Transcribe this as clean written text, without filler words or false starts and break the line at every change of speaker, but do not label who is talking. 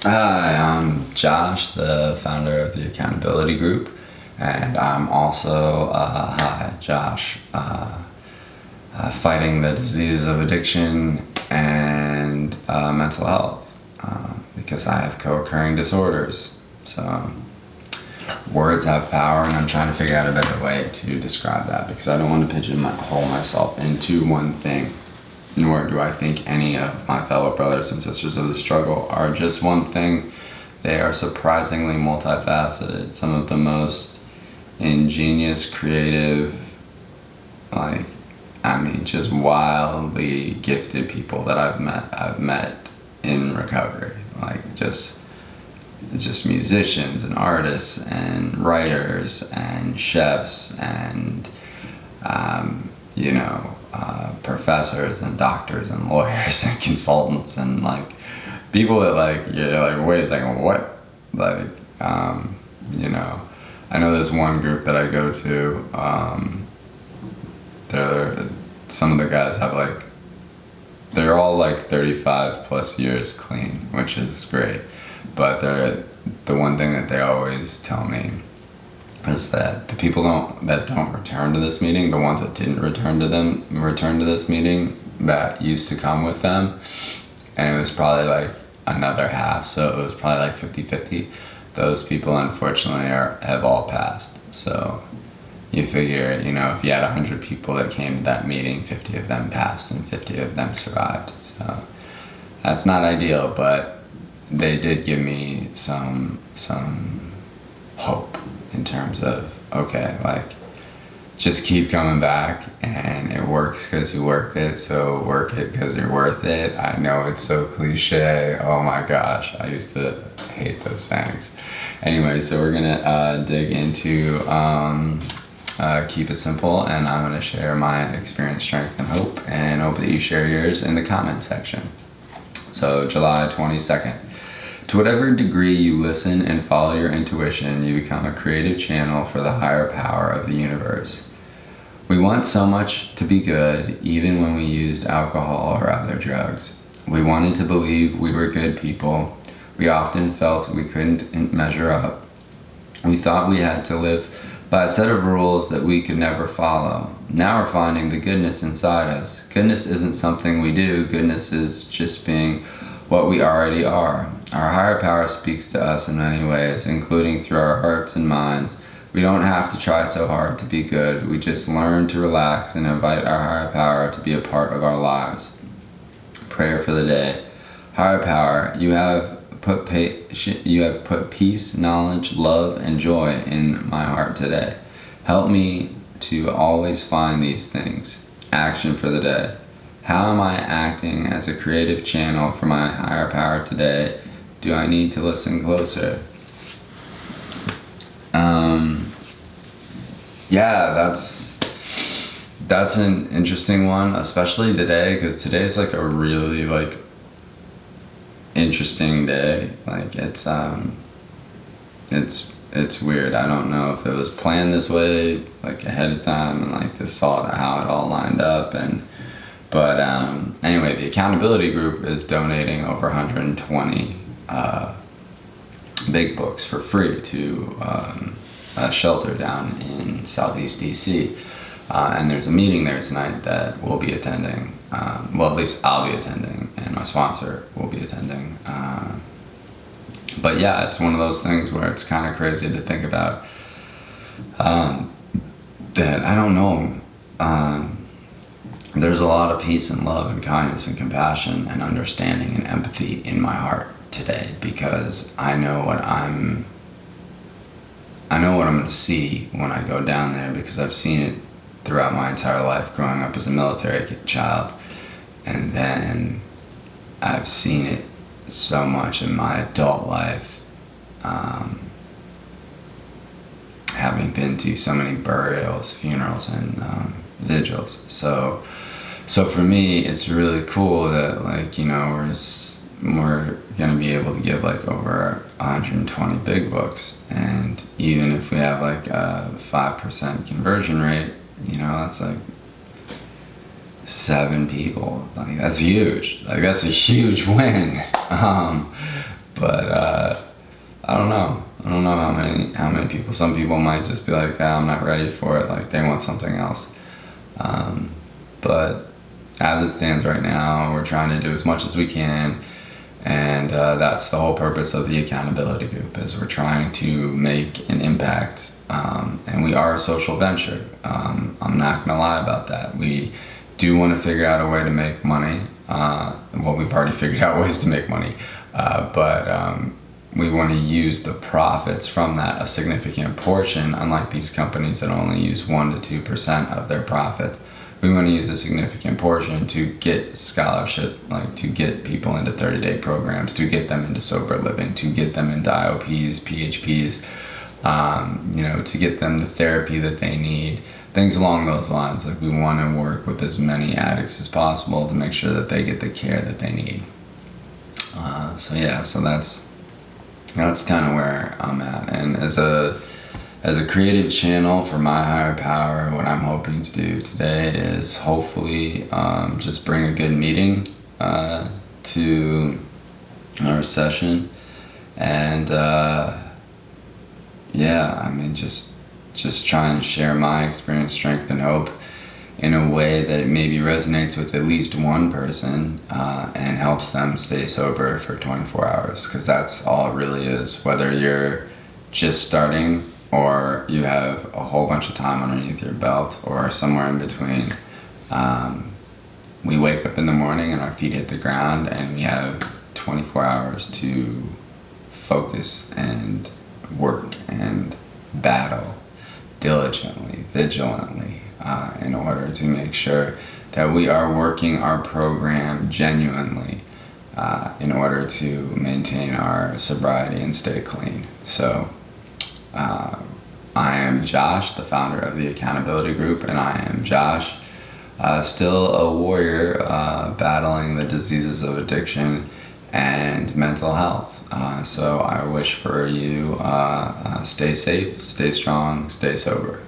Hi, I'm Josh, the founder of the Accountability Group, and I'm also, hi, Josh, fighting the diseases of addiction and mental health because I have co-occurring disorders. So, words have power, and I'm trying to figure out a better way to describe that because I don't want to pigeonhole myself into one thing. Nor do I think any of my fellow brothers and sisters of the struggle are just one thing. They are surprisingly multifaceted. Some of the most ingenious, creative, just wildly gifted people that I've met in recovery. Just musicians and artists and writers and chefs and professors and doctors and lawyers and consultants and people that you're like, wait a second, what? I know there's one group that I go to. Some of the guys have they're all 35 plus years clean, which is great. But the one thing that they always tell me is that the people that don't return to this meeting, the ones that didn't return to this meeting that used to come with them, and it was probably another half, so it was probably 50-50. Those people unfortunately have all passed. So you figure, if you had 100 people that came to that meeting, 50 of them passed and 50 of them survived. So that's not ideal, but they did give me some hope in terms of, okay, just keep coming back, and it works because you work it, so work it because you're worth it. I know it's so cliche. Oh my gosh, I used to hate those sayings. Anyway, so we're gonna dig into Keep It Simple, and I'm gonna share my experience, strength, and hope, and hope that you share yours in the comment section. So July 22nd. To whatever degree you listen and follow your intuition, you become a creative channel for the higher power of the universe. We want so much to be good, even when we used alcohol or other drugs. We wanted to believe we were good people. We often felt we couldn't measure up. We thought we had to live by a set of rules that we could never follow. Now we're finding the goodness inside us. Goodness isn't something we do. Goodness is just being what we already are. Our higher power speaks to us in many ways, including through our hearts and minds. We don't have to try so hard to be good. We just learn to relax and invite our higher power to be a part of our lives. Prayer for the day. Higher power, you have put peace, knowledge, love, and joy in my heart today. Help me to always find these things. Action for the day. How am I acting as a creative channel for my higher power today? Do I need to listen closer? That's an interesting one, especially today, because today's a really interesting day. It's weird. I don't know if it was planned this way ahead of time and this thought of how it all lined up. But anyway, the Accountability Group is donating over 120 big books for free to a shelter down in Southeast DC. And there's a meeting there tonight that we'll be attending. Well, at least I'll be attending, and my sponsor will be attending. But yeah, it's one of those things where it's kind of crazy to think about that, I don't know, there's a lot of peace and love and kindness and compassion and understanding and empathy in my heart today, because I know what I'm going to see when I go down there, because I've seen it throughout my entire life growing up as a military child, and then I've seen it so much in my adult life, having been to so many burials, funerals, and vigils. So for me, it's really cool that we're gonna be able to give over 120 big books, and even if we have a 5% conversion rate, that's 7 people. That's huge. That's a huge win. But I don't know. I don't know how many people. Some people might just be like, I'm not ready for it. Like they want something else. But as it stands right now, we're trying to do as much as we can. And that's the whole purpose of the accountability group, is we're trying to make an impact. And we are a social venture. I'm not gonna lie about that. We do want to figure out a way to make money. Well, we've already figured out ways to make money, but we want to use the profits from that, a significant portion, unlike these companies that only use 1% to 2% of their profits. We want to use a significant portion to get scholarship, like to get people into 30-day programs, to get them into sober living, to get them into IOPs, PHPs, to get them the therapy that they need, things along those lines. Like we want to work with as many addicts as possible to make sure that they get the care that they need. So that's kind of where I'm at. And as a creative channel for my higher power, what I'm hoping to do today is hopefully just bring a good meeting to our session, and just try and share my experience, strength, and hope in a way that maybe resonates with at least one person and helps them stay sober for 24 hours, because that's all it really is. Whether you're just starting or you have a whole bunch of time underneath your belt or somewhere in between, we wake up in the morning and our feet hit the ground and we have 24 hours to focus and work and battle diligently, vigilantly, in order to make sure that we are working our program genuinely in order to maintain our sobriety and stay clean. So I am Josh, the founder of the Accountability Group, and I am Josh, still a warrior battling the diseases of addiction and mental health. So I wish for you, stay safe, stay strong, stay sober.